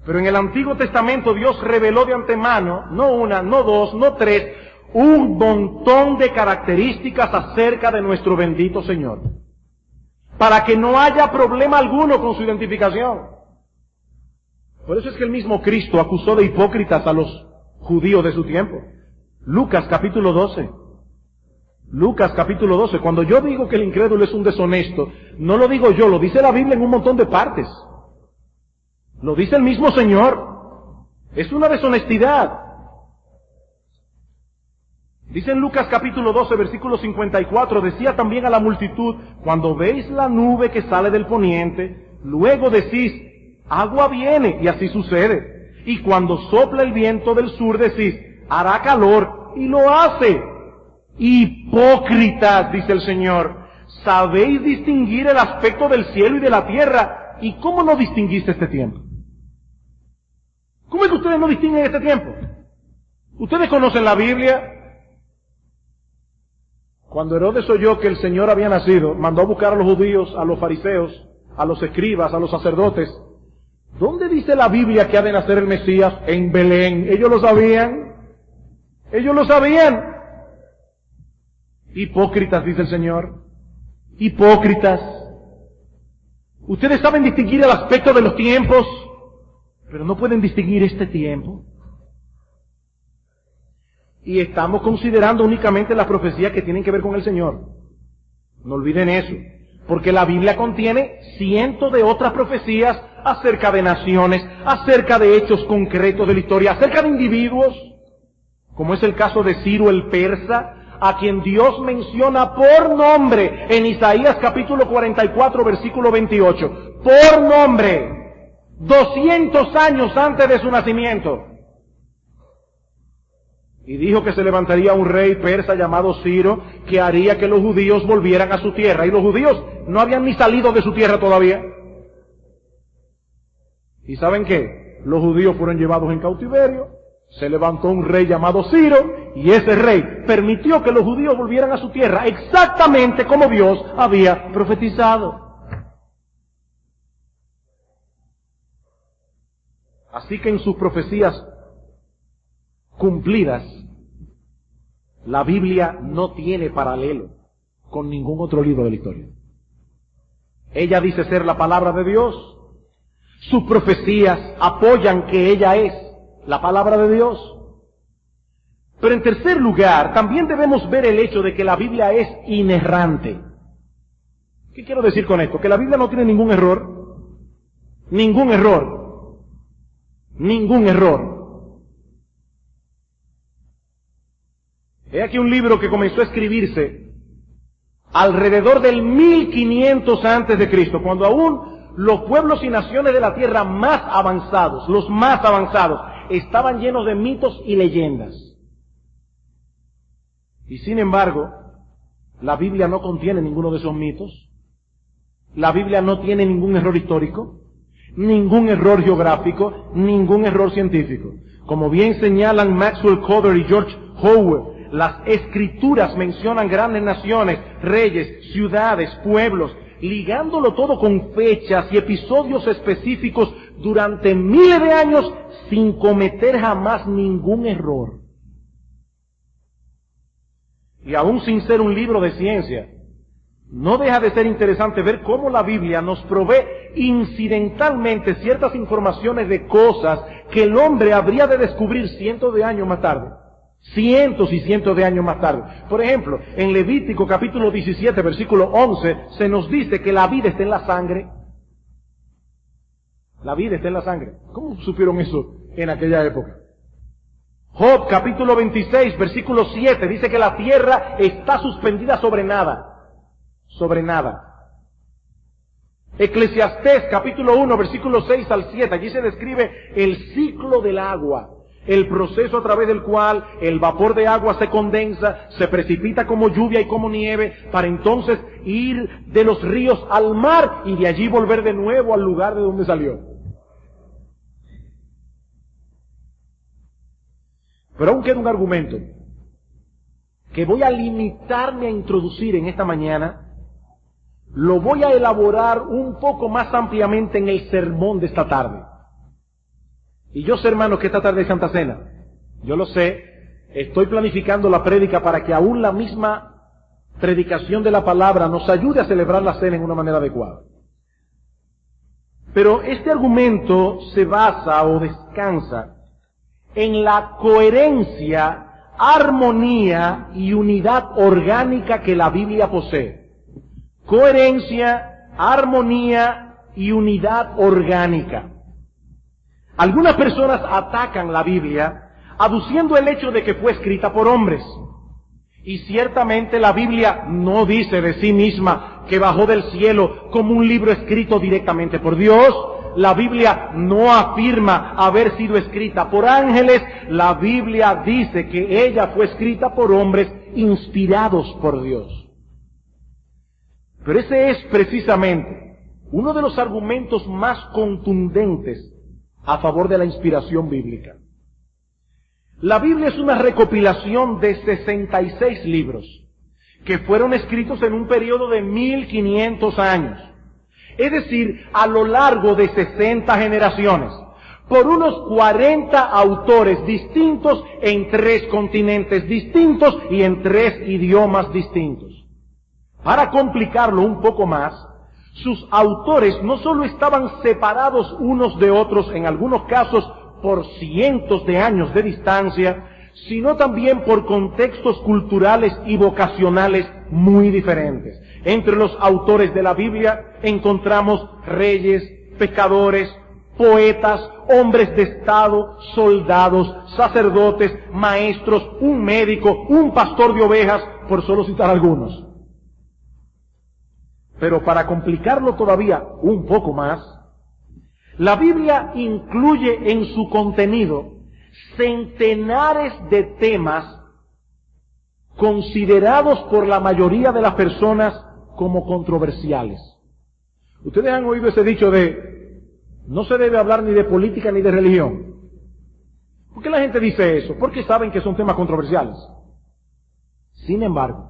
Pero en el Antiguo Testamento Dios reveló de antemano, no una, no dos, no 3, un montón de características acerca de nuestro bendito Señor. Para que no haya problema alguno con su identificación. Por eso es que el mismo Cristo acusó de hipócritas a los judíos de su tiempo. Lucas capítulo 12. Lucas capítulo 12. Cuando yo digo que el incrédulo es un deshonesto, no lo digo yo, lo dice la Biblia en un montón de partes. Lo dice el mismo Señor. Es una deshonestidad. Dice en Lucas capítulo 12, versículo 54, decía también a la multitud: cuando veis la nube que sale del poniente, luego decís, agua viene, y así sucede. Y cuando sopla el viento del sur decís, hará calor, y lo hace. Hipócritas, dice el Señor, sabéis distinguir el aspecto del cielo y de la tierra, ¿y cómo no distinguiste este tiempo? ¿Cómo es que ustedes no distinguen este tiempo? ¿Ustedes conocen la Biblia? Cuando Herodes oyó que el Señor había nacido, mandó a buscar a los judíos, a los fariseos, a los escribas, a los sacerdotes. ¿Dónde dice la Biblia que ha de nacer el Mesías? En Belén. ¿Ellos lo sabían? Ellos lo sabían. Hipócritas, dice el Señor. Hipócritas. Ustedes saben distinguir el aspecto de los tiempos, pero no pueden distinguir este tiempo. Y estamos considerando únicamente las profecías que tienen que ver con el Señor. No olviden eso. Porque la Biblia contiene cientos de otras profecías acerca de naciones, acerca de hechos concretos de la historia, acerca de individuos, como es el caso de Ciro el persa, a quien Dios menciona por nombre en Isaías capítulo 44, versículo 28. Por nombre, 200 años antes de su nacimiento. Y dijo que se levantaría un rey persa llamado Ciro, que haría que los judíos volvieran a su tierra. Y los judíos no habían ni salido de su tierra todavía. ¿Y saben qué? Los judíos fueron llevados en cautiverio, se levantó un rey llamado Ciro, y ese rey permitió que los judíos volvieran a su tierra, exactamente como Dios había profetizado. Así que en sus profecías cumplidas, la Biblia no tiene paralelo con ningún otro libro de la historia. Ella dice ser la palabra de Dios. Sus profecías apoyan que ella es la palabra de Dios. Pero en tercer lugar, también debemos ver el hecho de que la Biblia es inerrante. ¿Qué quiero decir con esto? Que la Biblia no tiene ningún error. Ningún error. Ningún error. He aquí un libro que comenzó a escribirse alrededor del 1500 antes de Cristo, cuando aún los pueblos y naciones de la tierra más avanzados, los más avanzados, estaban llenos de mitos y leyendas. Y sin embargo, la Biblia no contiene ninguno de esos mitos. La Biblia no tiene ningún error histórico, ningún error geográfico, ningún error científico. Como bien señalan Maxwell Cover y George Howard, las escrituras mencionan grandes naciones, reyes, ciudades, pueblos, ligándolo todo con fechas y episodios específicos durante miles de años sin cometer jamás ningún error. Y aún sin ser un libro de ciencia, no deja de ser interesante ver cómo la Biblia nos provee incidentalmente ciertas informaciones de cosas que el hombre habría de descubrir cientos de años más tarde. Cientos y cientos de años más tarde. Por ejemplo, en Levítico capítulo 17, versículo 11, se nos dice que la vida está en la sangre. La vida está en la sangre. ¿Cómo supieron eso en aquella época? Job capítulo 26, versículo 7, dice que la tierra está suspendida sobre nada. Sobre nada. Eclesiastés capítulo 1, versículo 6 al 7, allí se describe el ciclo del agua. El proceso a través del cual el vapor de agua se condensa, se precipita como lluvia y como nieve, para entonces ir de los ríos al mar y de allí volver de nuevo al lugar de donde salió. Pero aún queda un argumento que voy a limitarme a introducir en esta mañana. Lo voy a elaborar un poco más ampliamente en el sermón de esta tarde. Y yo sé, hermanos, que esta tarde es Santa Cena. Yo lo sé. Estoy planificando la prédica para que aún la misma predicación de la palabra nos ayude a celebrar la cena en una manera adecuada. Pero este argumento se basa o descansa en la coherencia, armonía y unidad orgánica que la Biblia posee. Coherencia, armonía y unidad orgánica. Algunas personas atacan la Biblia aduciendo el hecho de que fue escrita por hombres. Y ciertamente la Biblia no dice de sí misma que bajó del cielo como un libro escrito directamente por Dios. La Biblia no afirma haber sido escrita por ángeles. La Biblia dice que ella fue escrita por hombres inspirados por Dios. Pero ese es precisamente uno de los argumentos más contundentes a favor de la inspiración bíblica. La Biblia es una recopilación de 66 libros que fueron escritos en un periodo de 1500 años. Es decir, a lo largo de 60 generaciones, por unos 40 autores distintos en 3 continentes distintos y en 3 idiomas distintos. Para complicarlo un poco más, sus autores no solo estaban separados unos de otros, en algunos casos por cientos de años de distancia, sino también por contextos culturales y vocacionales muy diferentes. Entre los autores de la Biblia encontramos reyes, pescadores, poetas, hombres de estado, soldados, sacerdotes, maestros, un médico, un pastor de ovejas, por solo citar algunos. Pero para complicarlo todavía un poco más, la Biblia incluye en su contenido centenares de temas considerados por la mayoría de las personas como controversiales. Ustedes han oído ese dicho de no se debe hablar ni de política ni de religión. ¿Por qué la gente dice eso? Porque saben que son temas controversiales. Sin embargo,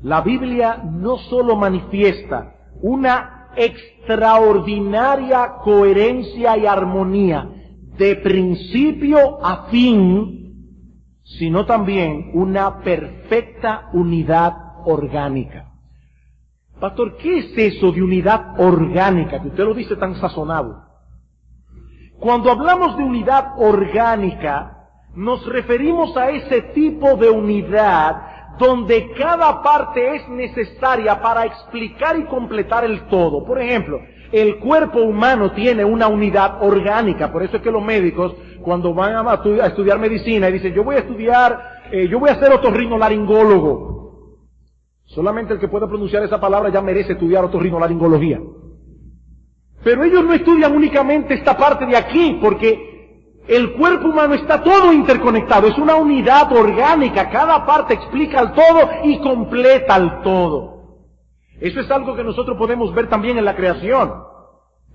la Biblia no solo manifiesta una extraordinaria coherencia y armonía de principio a fin, sino también una perfecta unidad orgánica. Pastor, ¿qué es eso de unidad orgánica? Que usted lo dice tan sazonado. Cuando hablamos de unidad orgánica, nos referimos a ese tipo de unidad donde cada parte es necesaria para explicar y completar el todo. Por ejemplo, el cuerpo humano tiene una unidad orgánica, por eso es que los médicos, cuando van a estudiar medicina y dicen, yo voy a ser otorrinolaringólogo. Solamente el que pueda pronunciar esa palabra ya merece estudiar otorrinolaringología. Pero ellos no estudian únicamente esta parte de aquí, porque el cuerpo humano está todo interconectado, es una unidad orgánica, cada parte explica al todo y completa al todo. Eso es algo que nosotros podemos ver también en la creación.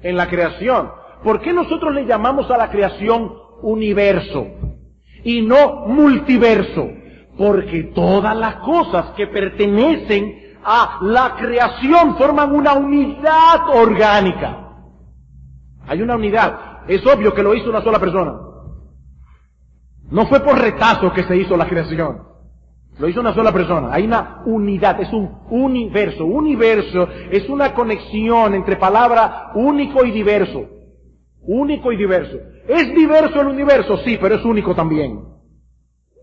En la creación. ¿Por qué nosotros le llamamos a la creación universo y no multiverso? Porque todas las cosas que pertenecen a la creación forman una unidad orgánica. Hay una unidad. Es obvio que lo hizo una sola persona. No fue por retazo que se hizo la creación. Lo hizo una sola persona. Hay una unidad, es un universo. Universo es una conexión entre palabra único y diverso. Único y diverso. ¿Es diverso el universo? Sí, pero es único también.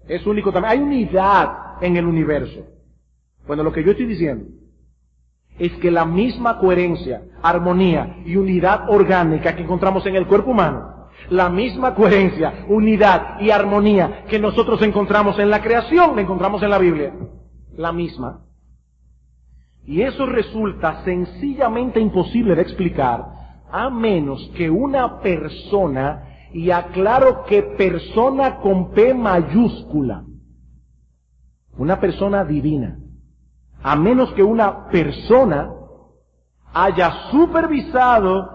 Es único también. Hay unidad en el universo. Bueno, lo que yo estoy diciendo es que la misma coherencia, armonía y unidad orgánica que encontramos en el cuerpo humano, la misma coherencia, unidad y armonía que nosotros encontramos en la creación, la encontramos en la Biblia. La misma. Y eso resulta sencillamente imposible de explicar a menos que una persona, y aclaro que persona con P mayúscula, una persona divina, a menos que una persona haya supervisado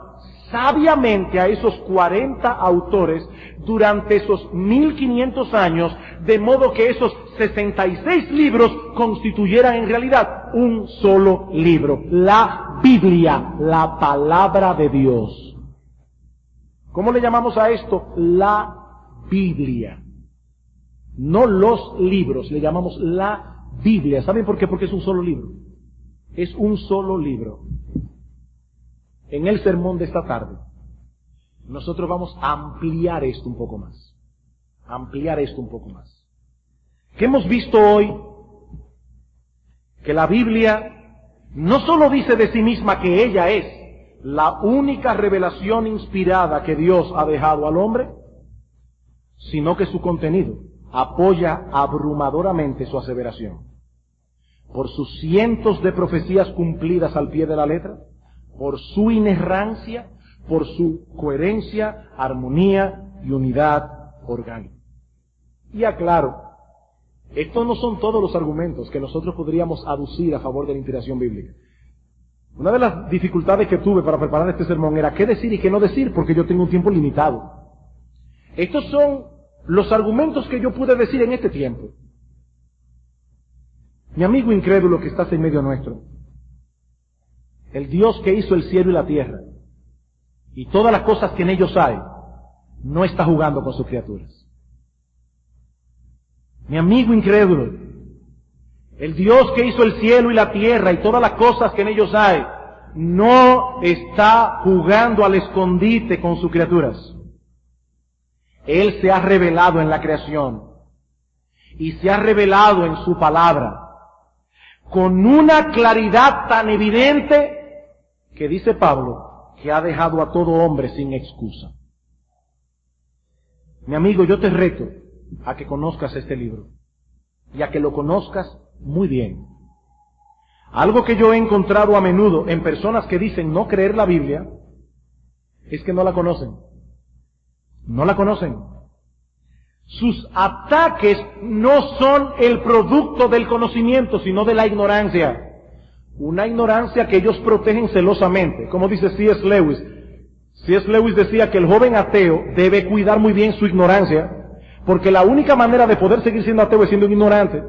sabiamente a esos 40 autores durante esos 1500 años, de modo que esos 66 libros constituyeran en realidad un solo libro, la Biblia, la palabra de Dios. ¿Cómo le llamamos a esto? La Biblia. No los libros, le llamamos la Biblia. ¿Saben por qué? Porque es un solo libro. Es un solo libro. En el sermón de esta tarde, nosotros vamos a ampliar esto un poco más. Ampliar esto un poco más. ¿Qué hemos visto hoy? Que la Biblia no solo dice de sí misma que ella es la única revelación inspirada que Dios ha dejado al hombre, sino que su contenido apoya abrumadoramente su aseveración. Por sus cientos de profecías cumplidas al pie de la letra, por su inerrancia, por su coherencia, armonía y unidad orgánica. Y aclaro, estos no son todos los argumentos que nosotros podríamos aducir a favor de la inspiración bíblica. Una de las dificultades que tuve para preparar este sermón era qué decir y qué no decir, porque yo tengo un tiempo limitado. Estos son los argumentos que yo pude decir en este tiempo. Mi amigo incrédulo que estás en medio nuestro, el Dios que hizo el cielo y la tierra y todas las cosas que en ellos hay, no está jugando con sus criaturas. Mi amigo incrédulo, el Dios que hizo el cielo y la tierra y todas las cosas que en ellos hay, no está jugando al escondite con sus criaturas. Él se ha revelado en la creación y se ha revelado en su palabra con una claridad tan evidente que dice Pablo que ha dejado a todo hombre sin excusa. Mi amigo, yo te reto a que conozcas este libro y a que lo conozcas muy bien. Algo que yo he encontrado a menudo en personas que dicen no creer la Biblia es que no la conocen. No la conocen. Sus ataques no son el producto del conocimiento, sino de la ignorancia. Una ignorancia que ellos protegen celosamente. Como dice C.S. Lewis. C.S. Lewis decía que el joven ateo debe cuidar muy bien su ignorancia, porque la única manera de poder seguir siendo ateo es siendo ignorante.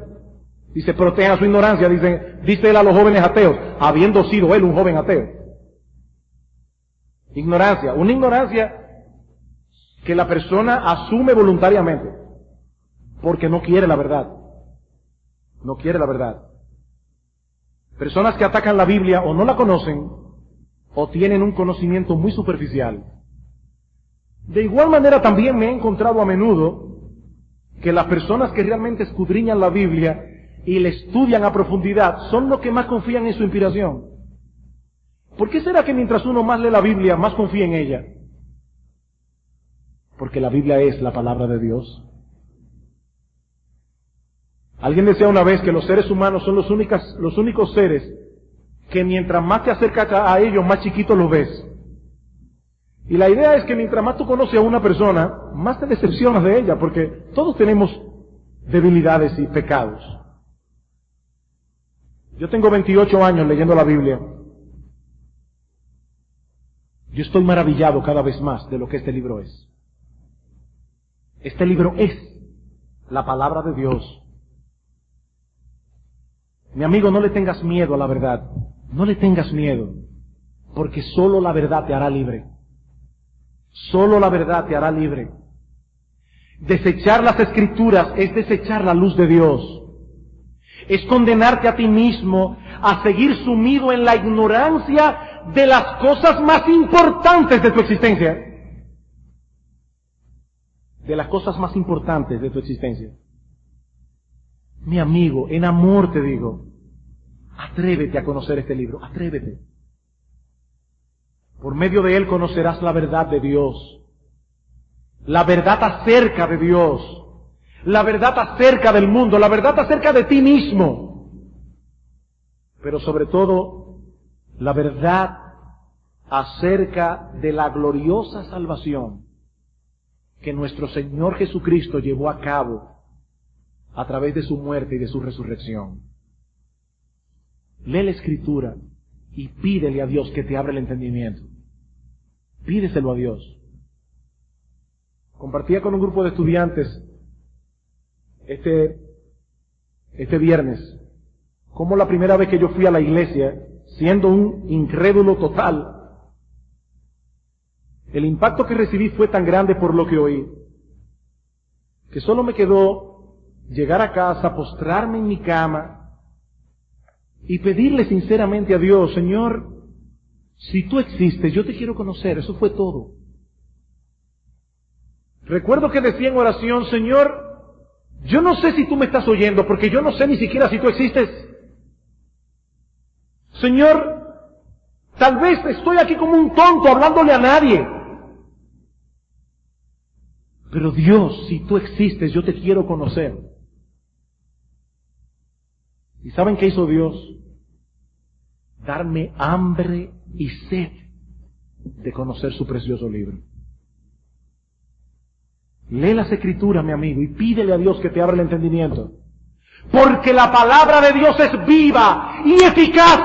Dice, proteja su ignorancia, dice él a los jóvenes ateos, habiendo sido él un joven ateo. Ignorancia, una ignorancia que la persona asume voluntariamente, porque no quiere la verdad. No quiere la verdad. Personas que atacan la Biblia o no la conocen, o tienen un conocimiento muy superficial. De igual manera también me he encontrado a menudo que las personas que realmente escudriñan la Biblia y la estudian a profundidad son los que más confían en su inspiración. ¿Por qué será que mientras uno más lee la Biblia, más confía en ella? Porque la Biblia es la palabra de Dios. Alguien decía una vez que los seres humanos son los únicos seres que mientras más te acercas a ellos, más chiquitos los ves. Y la idea es que mientras más tú conoces a una persona, más te decepcionas de ella, porque todos tenemos debilidades y pecados. Yo tengo 28 años leyendo la Biblia. Yo estoy maravillado cada vez más de lo que este libro es. Este libro es la palabra de Dios. Mi amigo, no le tengas miedo a la verdad. No le tengas miedo, porque solo la verdad te hará libre. Solo la verdad te hará libre. Desechar las Escrituras es desechar la luz de Dios. Es condenarte a ti mismo a seguir sumido en la ignorancia de las cosas más importantes de tu existencia. De las cosas más importantes de tu existencia. Mi amigo, en amor te digo, atrévete a conocer este libro, atrévete. Por medio de él conocerás la verdad de Dios. La verdad acerca de Dios. La verdad acerca del mundo, la verdad acerca de ti mismo. Pero sobre todo, la verdad acerca de la gloriosa salvación que nuestro Señor Jesucristo llevó a cabo a través de su muerte y de su resurrección. Lee la Escritura y pídele a Dios que te abra el entendimiento. Pídeselo a Dios. Compartía con un grupo de estudiantes este viernes cómo la primera vez que yo fui a la iglesia, siendo un incrédulo total, el impacto que recibí fue tan grande por lo que oí, que solo me quedó llegar a casa, postrarme en mi cama y pedirle sinceramente a Dios, Señor, si tú existes, yo te quiero conocer. Eso fue todo. Recuerdo que decía en oración, Señor, yo no sé si tú me estás oyendo, porque yo no sé ni siquiera si tú existes. Señor, tal vez estoy aquí como un tonto hablándole a nadie. Pero Dios, si tú existes, yo te quiero conocer. ¿Y saben qué hizo Dios? Darme hambre y sed de conocer su precioso libro. Lee las Escrituras, mi amigo, y pídele a Dios que te abra el entendimiento. Porque la palabra de Dios es viva y eficaz.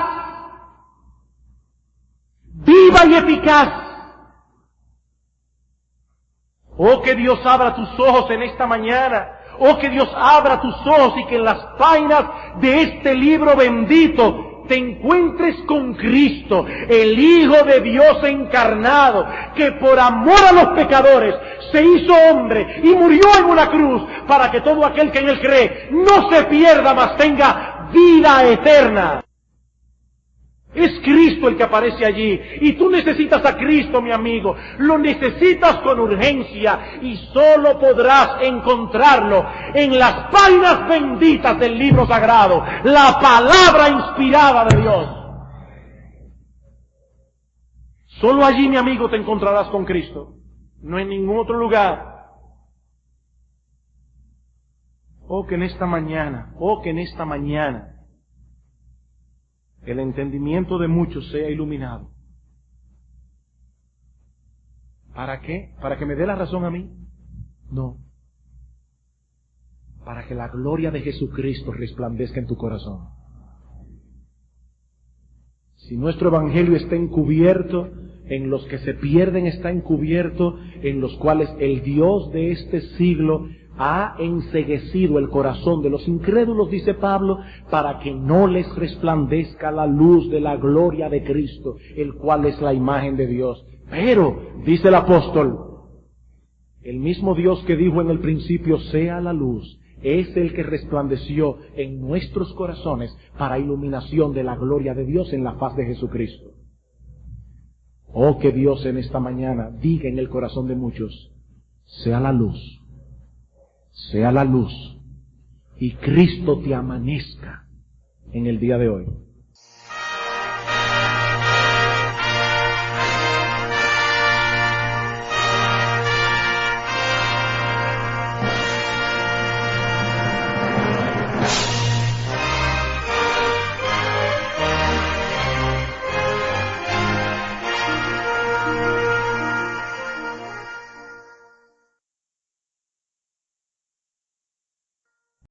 Viva y eficaz. Oh, que Dios abra tus ojos en esta mañana. Oh, que Dios abra tus ojos y que en las páginas de este libro bendito te encuentres con Cristo, el Hijo de Dios encarnado, que por amor a los pecadores se hizo hombre y murió en una cruz para que todo aquel que en él cree no se pierda, mas tenga vida eterna. Es Cristo el que aparece allí. Y tú necesitas a Cristo, mi amigo. Lo necesitas con urgencia. Y solo podrás encontrarlo en las páginas benditas del libro sagrado. La palabra inspirada de Dios. Solo allí, mi amigo, te encontrarás con Cristo. No en ningún otro lugar. Oh, que en esta mañana, el entendimiento de muchos sea iluminado. ¿Para qué? ¿Para que me dé la razón a mí? No. Para que la gloria de Jesucristo resplandezca en tu corazón. Si nuestro evangelio está encubierto, en los que se pierden está encubierto, en los cuales el Dios de este siglo ha enceguecido el corazón de los incrédulos, dice Pablo, para que no les resplandezca la luz de la gloria de Cristo, el cual es la imagen de Dios. Pero, dice el apóstol, el mismo Dios que dijo en el principio, sea la luz, es el que resplandeció en nuestros corazones para iluminación de la gloria de Dios en la faz de Jesucristo. Oh, que Dios en esta mañana diga en el corazón de muchos, sea la luz, y Cristo te amanezca en el día de hoy.